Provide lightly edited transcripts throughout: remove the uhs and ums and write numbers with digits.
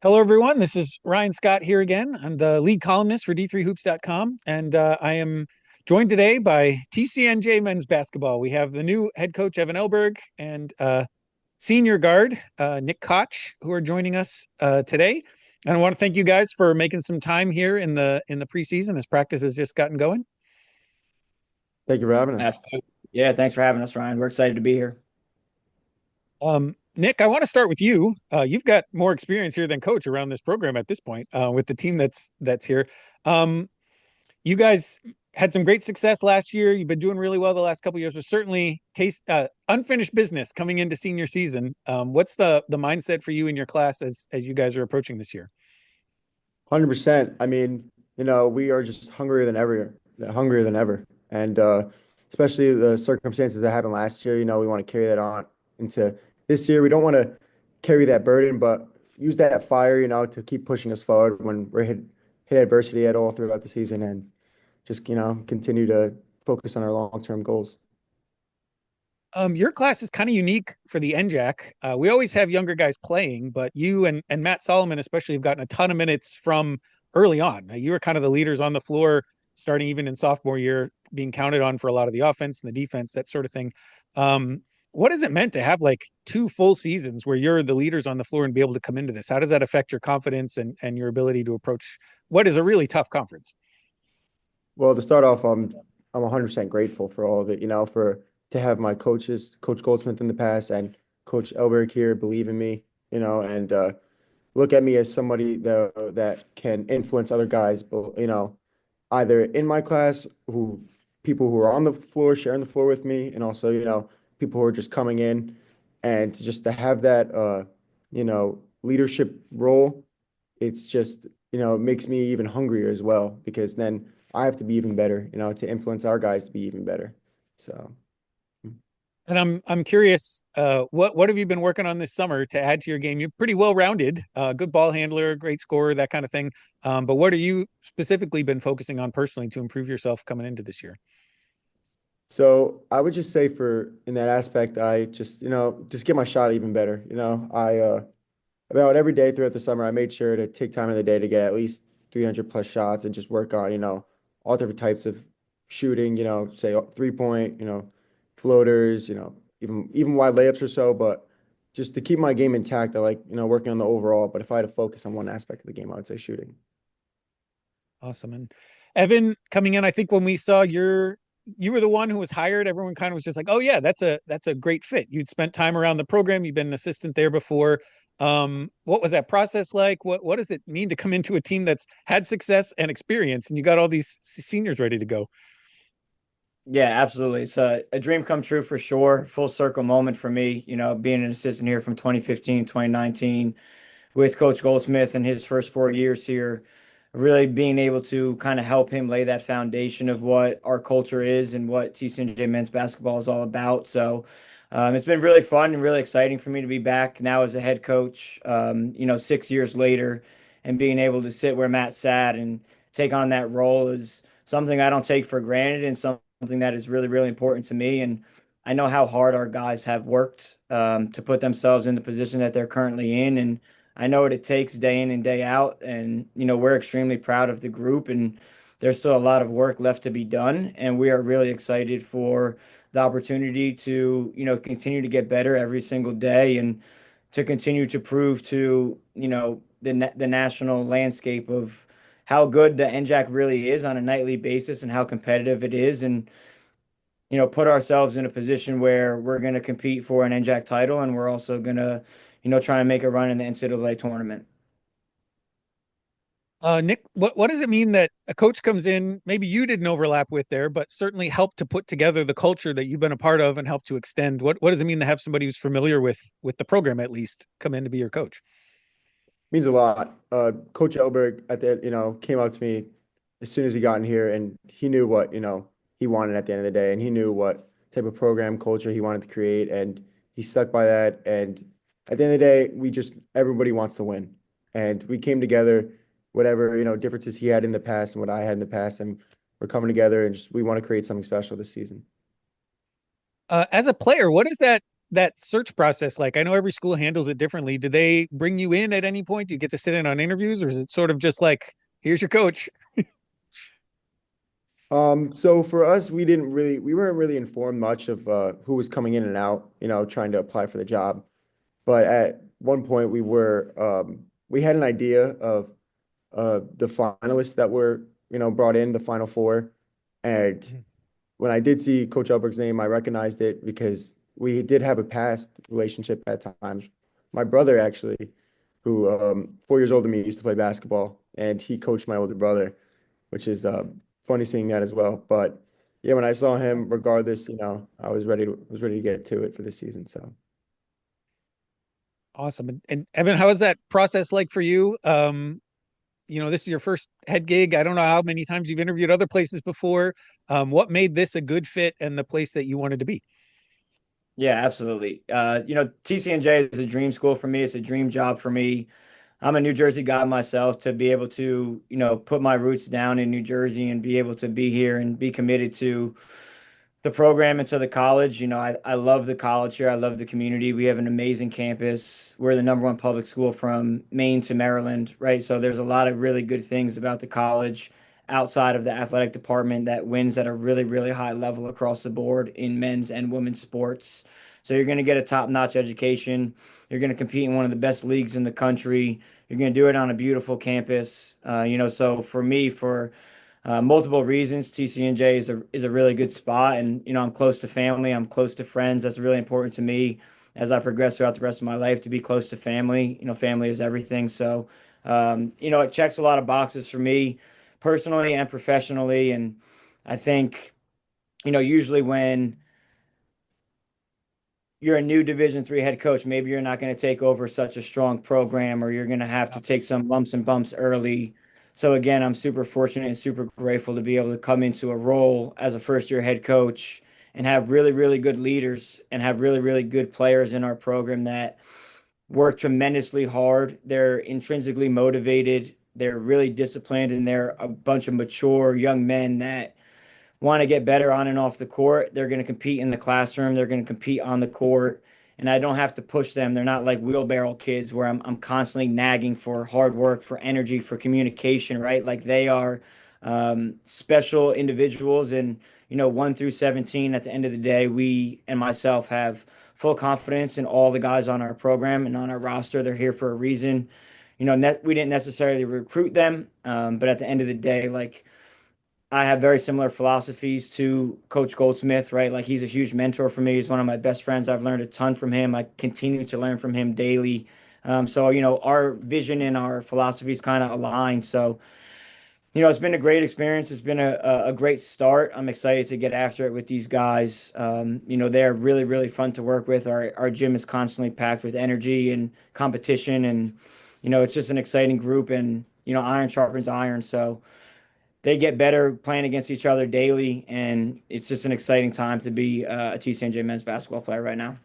Hello, everyone. This is Ryan Scott here again. I'm the lead columnist for D3Hoops.com, and I am joined today by TCNJ men's basketball. We have the new head coach, Evan Elberg, and senior guard, Nick Koch, who are joining us today. And I want to thank you guys for making some time here in the preseason as practice has just gotten going. Thank you for having us. Absolutely. Yeah, thanks for having us, Ryan. We're excited to be here. Nick, I want to start with you. You've got more experience here than coach around this program at this point with the team that's here. Um, you guys had some great success last year. You've been doing really well the last couple of years, but certainly unfinished business coming into senior season. What's the mindset for you and your class as you guys are approaching this year? 100%. I mean, we are just hungrier than ever. And especially the circumstances that happened last year, we want to carry that on into this year. We don't want to carry that burden, but use that fire, to keep pushing us forward when we're hit adversity at all throughout the season and just, continue to focus on our long-term goals. Your class is kind of unique for the NJAC. We always have younger guys playing, but you and Matt Solomon especially have gotten a ton of minutes from early on. You were kind of the leaders on the floor, starting even in sophomore year, being counted on for a lot of the offense and the defense, that sort of thing. What has it meant to have like two full seasons where you're the leaders on the floor and be able to come into this? How does that affect your confidence and your ability to approach what is a really tough conference? Well, to start off, I'm 100% grateful for all of it, for to have my coaches, Coach Goldsmith in the past and Coach Elberg here believe in me, and look at me as somebody that can influence other guys, either in my class people who are on the floor, sharing the floor with me, and also, people who are just coming in and just to have that leadership role, it's just, it makes me even hungrier as well because then I have to be even better, to influence our guys to be even better. So. And I'm curious, what have you been working on this summer to add to your game? You're pretty well rounded, good ball handler, great scorer, that kind of thing. But what are you specifically been focusing on personally to improve yourself coming into this year? So I would just say for in that aspect, I just, just get my shot even better. I about every day throughout the summer, I made sure to take time in the day to get at least 300 plus shots and just work on, all different types of shooting, say 3 point, floaters, even wide layups or so. But just to keep my game intact, I like, working on the overall. But if I had to focus on one aspect of the game, I would say shooting. Awesome. And Evan coming in, I think when we saw you were the one who was hired, everyone kind of was just like, oh yeah, that's a great fit. You'd spent time around the program, you've been an assistant there before. What was that process like? What does it mean to come into a team that's had success and experience and you got all these seniors ready to go? Yeah, absolutely. It's a dream come true for sure. Full circle moment for me, being an assistant here from 2015, 2019 with Coach Goldsmith and his first 4 years here, really being able to kind of help him lay that foundation of what our culture is and what TCNJ men's basketball is all about. So it's been really fun and really exciting for me to be back now as a head coach, 6 years later, and being able to sit where Matt sat and take on that role is something I don't take for granted and something that is really, really important to me. And I know how hard our guys have worked to put themselves in the position that they're currently in. And I know what it takes day in and day out. And, we're extremely proud of the group and there's still a lot of work left to be done. And we are really excited for the opportunity to, continue to get better every single day and to continue to prove to, the national landscape of how good the NJAC really is on a nightly basis and how competitive it is. And, put ourselves in a position where we're going to compete for an NJAC title and we're also going to, try and make a run in the NCAA tournament. Nick, what does it mean that a coach comes in, maybe you didn't overlap with there, but certainly helped to put together the culture that you've been a part of and helped to extend? What does it mean to have somebody who's familiar with the program at least come in to be your coach? Means a lot. Coach Elberg came up to me as soon as he got in here and he knew what, he wanted at the end of the day and he knew what type of program culture he wanted to create and he stuck by that. And at the end of the day, everybody wants to win. And we came together, whatever, differences he had in the past and what I had in the past, and we're coming together and we want to create something special this season. As a player, what does that that search process like? I know every school handles it differently. Do they bring you in at any point? Do you get to sit in on interviews, or is it sort of just like, here's your coach? So for us, we weren't really informed much of who was coming in and out, trying to apply for the job. But at one point we had an idea of the finalists that were, brought in, the final four. And Mhm. when I did see Coach Elberg's name, I recognized it because we did have a past relationship at times. My brother actually, who 4 years older than me, used to play basketball, and he coached my older brother, which is funny seeing that as well. But yeah, when I saw him, regardless, I was ready to get to it for this season. So Awesome. And Evan, how is that process like for you? This is your first head gig. I don't know how many times you've interviewed other places before. What made this a good fit and the place that you wanted to be? Yeah, absolutely. TCNJ is a dream school for me. It's a dream job for me. I'm a New Jersey guy myself to be able to, put my roots down in New Jersey and be able to be here and be committed to the program and to the college. I love the college here. I love the community. We have an amazing campus. We're the number one public school from Maine to Maryland, right? So there's a lot of really good things about the college outside of the athletic department that wins at a really, really high level across the board in men's and women's sports. So you're going to get a top-notch education. You're going to compete in one of the best leagues in the country. You're going to do it on a beautiful campus. So for me, for multiple reasons, TCNJ is a really good spot, and I'm close to family. I'm close to friends. That's really important to me as I progress throughout the rest of my life to be close to family. Family is everything. So, it checks a lot of boxes for me personally and professionally, and I think usually when you're a new Division III head coach, maybe you're not going to take over such a strong program, or you're going to have to take some lumps and bumps early. So again, I'm super fortunate and super grateful to be able to come into a role as a first year head coach and have really, really good leaders and have really, really good players in our program that work tremendously hard. They're intrinsically motivated. They're really disciplined, and they're a bunch of mature young men that want to get better on and off the court. They're going to compete in the classroom. They're going to compete on the court. And I don't have to push them. They're not like wheelbarrow kids where I'm constantly nagging for hard work, for energy, for communication, right? Like they are special individuals. And, 1 through 17, at the end of the day, we and myself have full confidence in all the guys on our program and on our roster. They're here for a reason. We didn't necessarily recruit them, but at the end of the day, like, I have very similar philosophies to Coach Goldsmith, right? Like he's a huge mentor for me. He's one of my best friends. I've learned a ton from him. I continue to learn from him daily. So, our vision and our philosophies kind of align. So, it's been a great experience. It's been a great start. I'm excited to get after it with these guys. They're really, really fun to work with. Our gym is constantly packed with energy and competition. And, it's just an exciting group. And, iron sharpens iron. So, they get better playing against each other daily, and it's just an exciting time to be a TCNJ men's basketball player right now.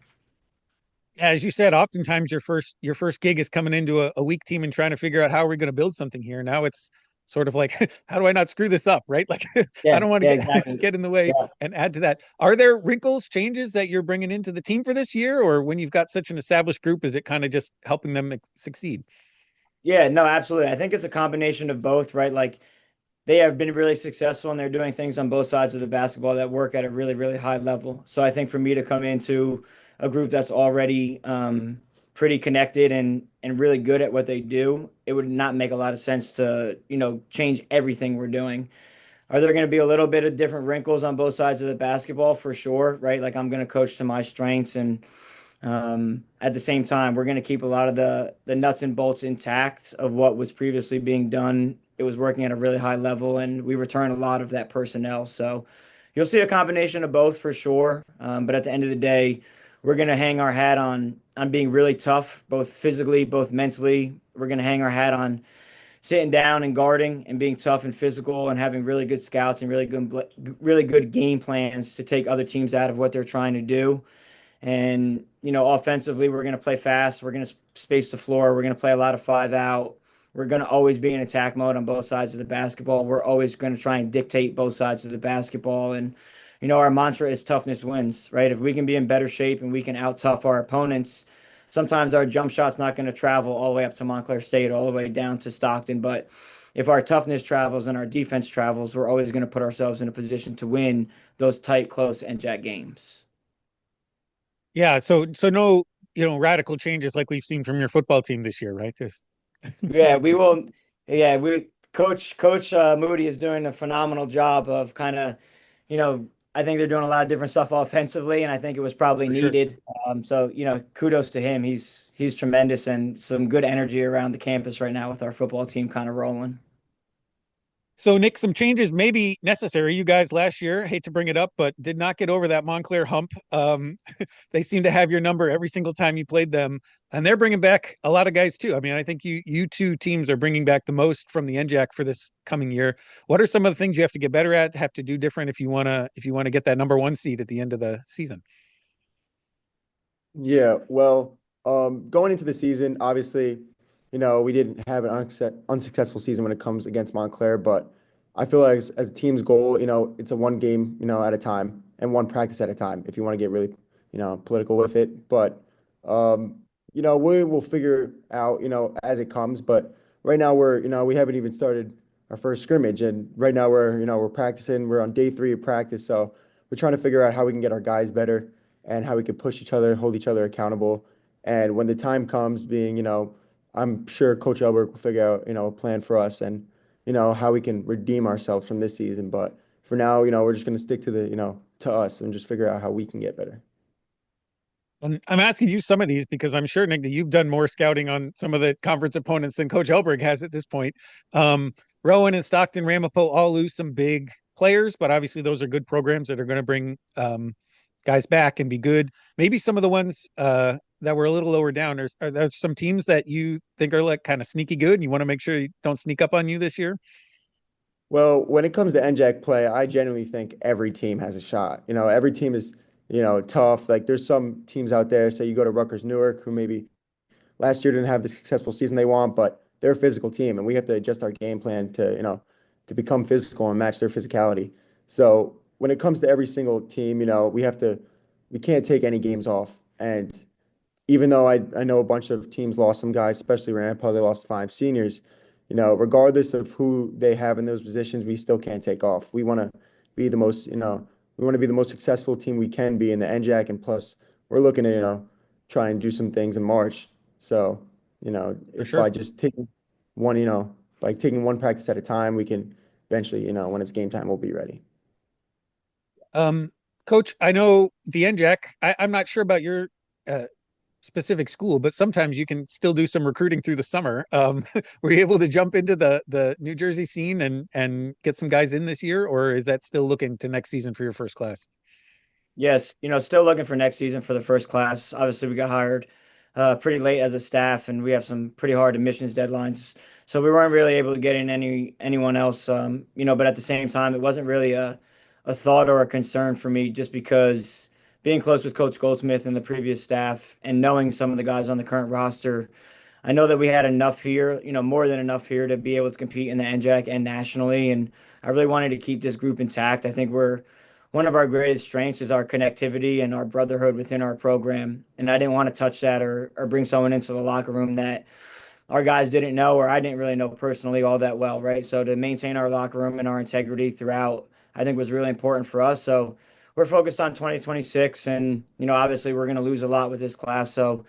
Yeah, as you said, oftentimes your first gig is coming into a weak team and trying to figure out how are we going to build something here. Now it's sort of like, how do I not screw this up, right? Like, I Yeah, don't want to yeah, get exactly. get in the way Yeah. and add to that. Are there wrinkles, changes that you're bringing into the team for this year, or when you've got such an established group, is it kind of just helping them succeed? Yeah, no, absolutely. I think it's a combination of both, right? Like they have been really successful and they're doing things on both sides of the basketball that work at a really, really high level. So I think for me to come into a group that's already pretty connected and really good at what they do, it would not make a lot of sense to, change everything we're doing. Are there going to be a little bit of different wrinkles on both sides of the basketball for sure, right? Like I'm going to coach to my strengths, and at the same time, we're going to keep a lot of the nuts and bolts intact of what was previously being done. It was working at a really high level, and we return a lot of that personnel. So you'll see a combination of both for sure. But at the end of the day, we're going to hang our hat on being really tough, both physically, both mentally. We're going to hang our hat on sitting down and guarding and being tough and physical and having really good scouts and really good game plans to take other teams out of what they're trying to do. And, offensively, we're going to play fast. We're going to space the floor. We're going to play a lot of five out. We're going to always be in attack mode on both sides of the basketball. We're always going to try and dictate both sides of the basketball. And, our mantra is toughness wins, right? If we can be in better shape and we can out tough our opponents, sometimes our jump shot's not going to travel all the way up to Montclair State, all the way down to Stockton. But if our toughness travels and our defense travels, we're always going to put ourselves in a position to win those tight, close NJAC games. Yeah, so no, radical changes like we've seen from your football team this year, right? Just Yeah, we will. Yeah, we Coach Moody is doing a phenomenal job of kind of, I think they're doing a lot of different stuff offensively, and I think it was probably for sure. needed. So kudos to him. He's tremendous and some good energy around the campus right now with our football team kind of rolling. So, Nick, some changes may be necessary. You guys last year, hate to bring it up, but did not get over that Montclair hump. They seem to have your number every single time you played them, and they're bringing back a lot of guys too. I mean, I think you two teams are bringing back the most from the NJAC for this coming year. What are some of the things you have to get better at, have to do different if you wanna get that number one seed at the end of the season? Yeah, well, going into the season, obviously, we didn't have an unsuccessful season when it comes against Montclair, but I feel like as a team's goal, it's a one game, at a time and one practice at a time if you want to get really, political with it. But, we will figure out, as it comes. But right now we haven't even started our first scrimmage, and right now we're practicing. We're on day 3 of practice, so we're trying to figure out how we can get our guys better and how we could push each other, hold each other accountable. And when the time comes, I'm sure Coach Elberg will figure out, a plan for us and, how we can redeem ourselves from this season. But for now, we're just going to stick to to us and just figure out how we can get better. And I'm asking you some of these because I'm sure, Nick, that you've done more scouting on some of the conference opponents than Coach Elberg has at this point. Um, Rowan and Stockton Ramapo all lose some big players, but obviously those are good programs that are going to bring guys back and be good. Maybe some of the ones that were a little lower down, are there some teams that you think are like kind of sneaky good and you want to make sure you don't sneak up on you this year? Well, when it comes to NJAC play, I genuinely think every team has a shot. Every team is, tough. Like there's some teams out there, say you go to Rutgers Newark, who maybe last year didn't have the successful season they want, but they're a physical team, and we have to adjust our game plan to, to become physical and match their physicality. So when it comes to every single team, we can't take any games off. And even though I know a bunch of teams lost some guys, especially Rampo, they lost 5 seniors. Regardless of who they have in those positions, we still can't take off. We want to be the most, we want to be the most successful team we can be in the NJAC, and plus we're looking to, try and do some things in March. So, For if by sure. just taking one, by taking one practice at a time, we can eventually, when it's game time, we'll be ready. Um, Coach, I know the NJAC. I'm not sure about your uh, specific school, but sometimes you can still do some recruiting through the summer. Were you able to jump into the New Jersey scene and get some guys in this year, or is that still looking to next season for your first class? Yes, still looking for next season for the first class. Obviously, we got hired pretty late as a staff, and we have some pretty hard admissions deadlines. So we weren't really able to get in anyone else. But at the same time, it wasn't really a thought or a concern for me, just because being close with Coach Goldsmith and the previous staff, and knowing some of the guys on the current roster, I know that we had enough here, more than enough here to be able to compete in the NJAC and nationally. And I really wanted to keep this group intact. I think we're one of our greatest strengths is our connectivity and our brotherhood within our program. And I didn't want to touch that or bring someone into the locker room that our guys didn't know or I didn't really know personally all that well, right? So to maintain our locker room and our integrity throughout, I think was really important for us. So we're focused on 2026, and obviously we're going to lose a lot with this class. So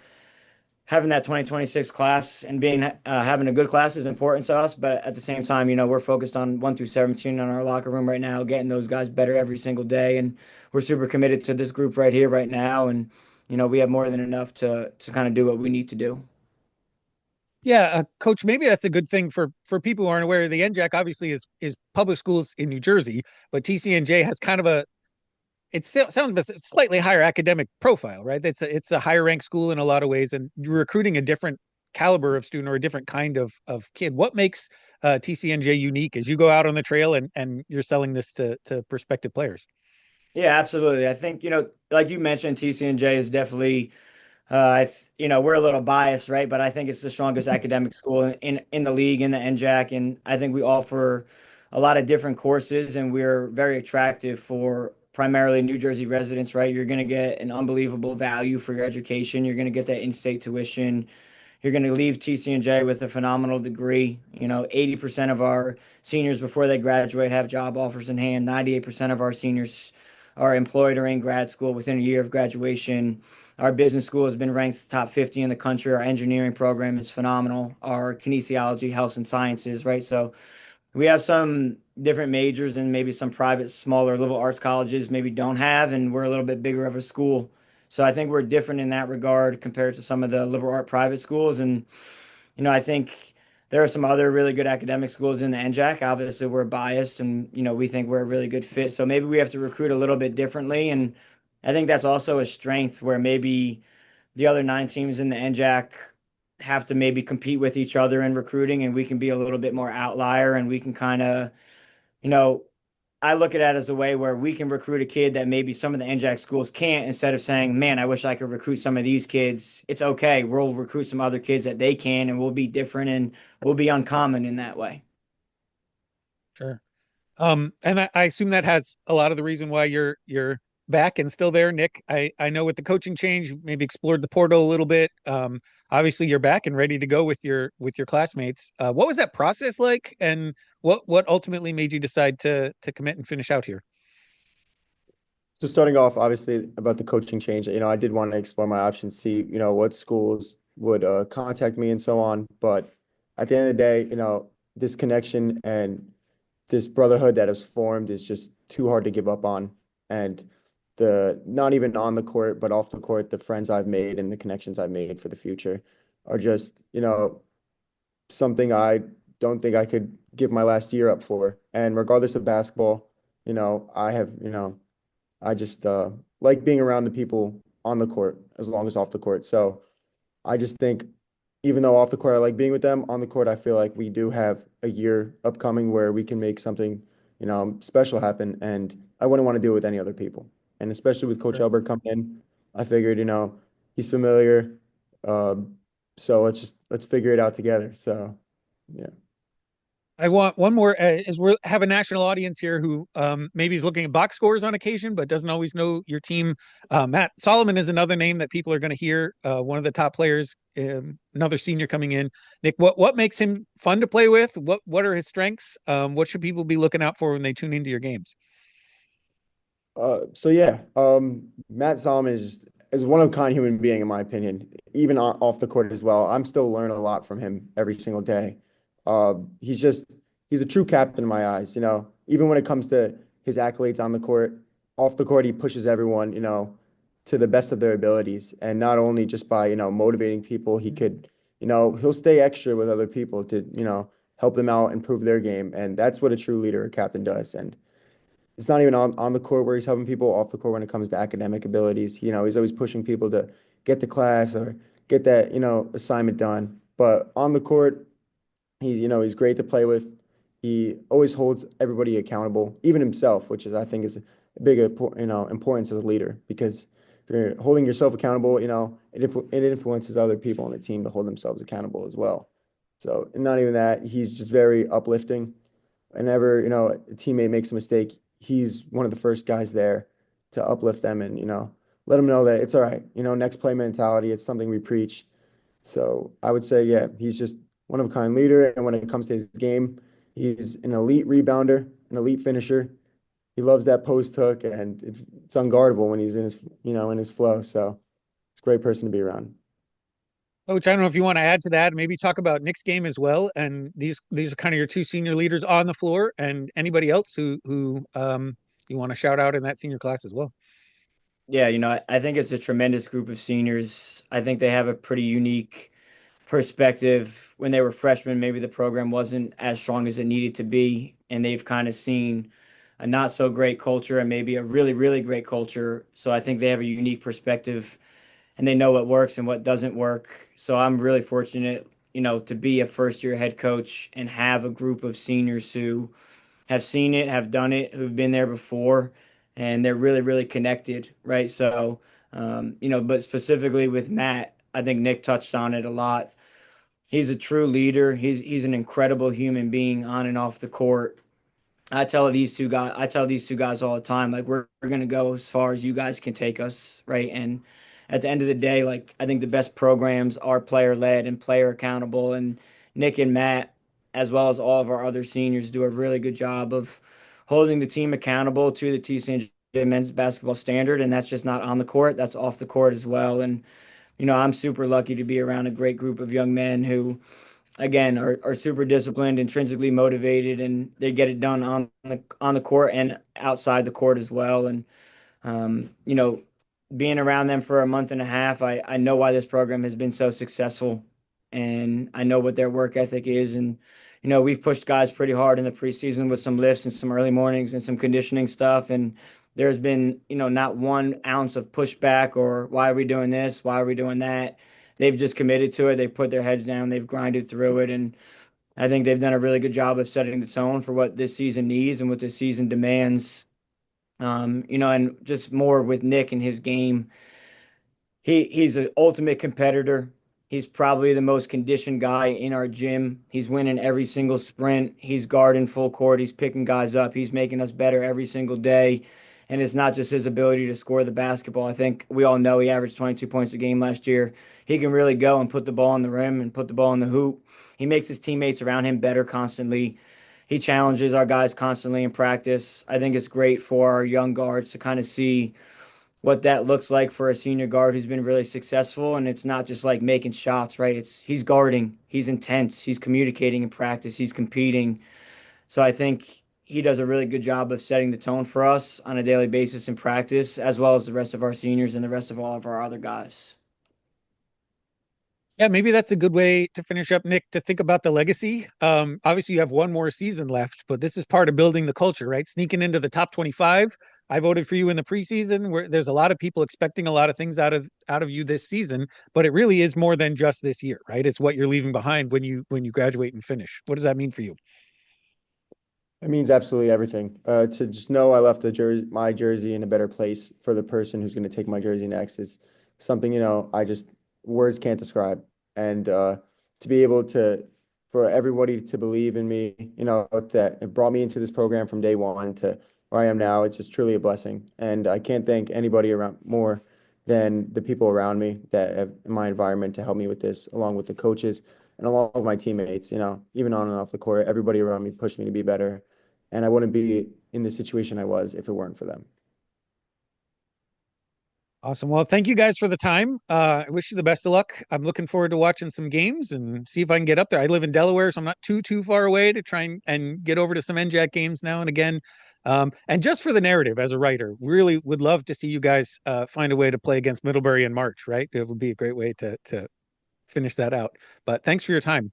having that 2026 class and being having a good class is important to us. But at the same time, we're focused on 1 through 17 on our locker room right now, getting those guys better every single day. And we're super committed to this group right here, right now. And we have more than enough to kind of do what we need to do. Yeah, Coach, maybe that's a good thing for people who aren't aware. The NJAC obviously is public schools in New Jersey, but TCNJ has kind of a it still sounds a slightly higher academic profile, right? It's a higher ranked school in a lot of ways, and you're recruiting a different caliber of student or a different kind of kid. What makes TCNJ unique as you go out on the trail and you're selling this to prospective players? Yeah, absolutely. I think, like you mentioned, TCNJ is definitely we're a little biased, right? But I think it's the strongest academic school in the league, in the NJAC, and I think we offer a lot of different courses, and we're very attractive for primarily New Jersey residents, right? You're going to get an unbelievable value for your education. You're going to get that in-state tuition. You're going to leave TCNJ with a phenomenal degree. 80% of our seniors before they graduate have job offers in hand. 98% of our seniors are employed or in grad school within a year of graduation. Our business school has been ranked top 50 in the country. Our engineering program is phenomenal. Our kinesiology, health and sciences, right? So we have some different majors and maybe some private, smaller liberal arts colleges maybe don't have, and we're a little bit bigger of a school. So I think we're different in that regard compared to some of the liberal art private schools. And, I think there are some other really good academic schools in the NJAC. Obviously, we're biased and, we think we're a really good fit. So maybe we have to recruit a little bit differently. And I think that's also a strength where maybe the other 9 teams in the NJAC have to maybe compete with each other in recruiting, and we can be a little bit more outlier, and we can kind of, you know, I look at it as a way where we can recruit a kid that maybe some of the NJAC schools can't. Instead of saying, man, I wish I could recruit some of these kids. It's okay. We'll recruit some other kids that they can, and we'll be different and we'll be uncommon in that way. Sure. And I assume that has a lot of the reason why you're back and still there, Nick. I know with the coaching change, you maybe explored the portal a little bit. Obviously you're back and ready to go with your classmates. What was that process like, and what ultimately made you decide to commit and finish out here? So starting off, obviously, about the coaching change, I did want to explore my options, see, what schools would contact me and so on. But at the end of the day, this connection and this brotherhood that has formed is just too hard to give up on. And the not even on the court, but off the court, the friends I've made and the connections I've made for the future are just, something I don't think I could give my last year up for. And regardless of basketball, I have, I just like being around the people on the court as long as off the court. So I just think, even though off the court I like being with them, on the court I feel like we do have a year upcoming where we can make something, special happen. And I wouldn't want to do it with any other people. And especially with Coach Sure. Elberg coming in, I figured, he's familiar. So let's figure it out together. So yeah. I want one more, as we have a national audience here who maybe is looking at box scores on occasion, but doesn't always know your team. Matt Solomon is another name that people are going to hear. One of the top players, another senior coming in. Nick, what makes him fun to play with? What are his strengths? What should people be looking out for when they tune into your games? So yeah, Matt Solomon is one of a kind human being in my opinion, even off the court as well. I'm still learning a lot from him every single day. He's just he's a true captain in my eyes. Even when it comes to his accolades on the court, off the court he pushes everyone, to the best of their abilities, and not only just by motivating people, he could, he'll stay extra with other people to help them out, improve their game, and that's what a true leader or captain does. And it's not even on the court where he's helping people, off the court when it comes to academic abilities. He's always pushing people to get to class or get that, assignment done. But on the court, he's great to play with. He always holds everybody accountable, even himself, which is I think is a big, importance as a leader, because if you're holding yourself accountable, it influences other people on the team to hold themselves accountable as well. So, and not even that, he's just very uplifting. Whenever, a teammate makes a mistake, he's one of the first guys there to uplift them and, let them know that it's all right. Next play mentality, it's something we preach. So I would say, yeah, he's just one of a kind leader. And when it comes to his game, he's an elite rebounder, an elite finisher. He loves that post hook, and it's unguardable when he's in his, in his flow. So it's a great person to be around. Coach, I don't know if you want to add to that, maybe talk about Nick's game as well. And these are kind of your two senior leaders on the floor, and anybody else who you want to shout out in that senior class as well. Yeah, I think it's a tremendous group of seniors. I think they have a pretty unique perspective. When they were freshmen, maybe the program wasn't as strong as it needed to be, and they've kind of seen a not so great culture and maybe a really, really great culture. So I think they have a unique perspective and they know what works and what doesn't work. So I'm really fortunate, to be a first year head coach and have a group of seniors who have seen it, have done it, who've been there before, and they're really, really connected, right? So, but specifically with Matt, I think Nick touched on it a lot. He's a true leader. He's an incredible human being on and off the court. I tell these two guys all the time, like we're gonna go as far as you guys can take us, right? And at the end of the day, like I think the best programs are player led and player accountable. And Nick and Matt, as well as all of our other seniors, do a really good job of holding the team accountable to the TCNJ men's basketball standard. And that's just not on the court, that's off the court as well. And I'm super lucky to be around a great group of young men who again are super disciplined, intrinsically motivated, and they get it done on the court and outside the court as well. And being around them for a month and a half, I know why this program has been so successful, and I know what their work ethic is. And we've pushed guys pretty hard in the preseason with some lifts and some early mornings and some conditioning stuff, and there's been not 1 ounce of pushback or why are we doing this, why are we doing that. They've just committed to it. They've put their heads down. They've grinded through it. And I think they've done a really good job of setting the tone for what this season needs and what this season demands. And just more with Nick and his game. He's an ultimate competitor. He's probably the most conditioned guy in our gym. He's winning every single sprint. He's guarding full court. He's picking guys up. He's making us better every single day. And it's not just his ability to score the basketball. I think we all know he averaged 22 points a game last year. He can really go and put the ball in the rim and put the ball in the hoop. He makes his teammates around him better constantly. He challenges our guys constantly in practice. I think it's great for our young guards to kind of see what that looks like for a senior guard who's been really successful. And it's not just like making shots, right? He's guarding, he's intense, he's communicating in practice, he's competing. So I think he does a really good job of setting the tone for us on a daily basis in practice, as well as the rest of our seniors and the rest of all of our other guys. Yeah, maybe that's a good way to finish up, Nick, to think about the legacy. Obviously, you have one more season left, but this is part of building the culture, right? Sneaking into the top 25. I voted for you in the preseason, where there's a lot of people expecting a lot of things out of you this season, but it really is more than just this year, right? It's what you're leaving behind when you graduate and finish. What does that mean for you? It means absolutely everything. To just know I left my jersey in a better place for the person who's going to take my jersey next is something, I just words can't describe. And to be able for everybody to believe in me, that it brought me into this program from day one to where I am now, it's just truly a blessing. And I can't thank anybody around more than the people around me that have in my environment to help me with this, along with the coaches and along with my teammates, even on and off the court, everybody around me pushed me to be better. And I wouldn't be in the situation I was if it weren't for them. Awesome. Well, thank you guys for the time. I wish you the best of luck. I'm looking forward to watching some games and see if I can get up there. I live in Delaware, so I'm not too far away to try and get over to some NJAC games now and again. And just for the narrative as a writer, really would love to see you guys find a way to play against Middlebury in March, right? It would be a great way to finish that out. But thanks for your time.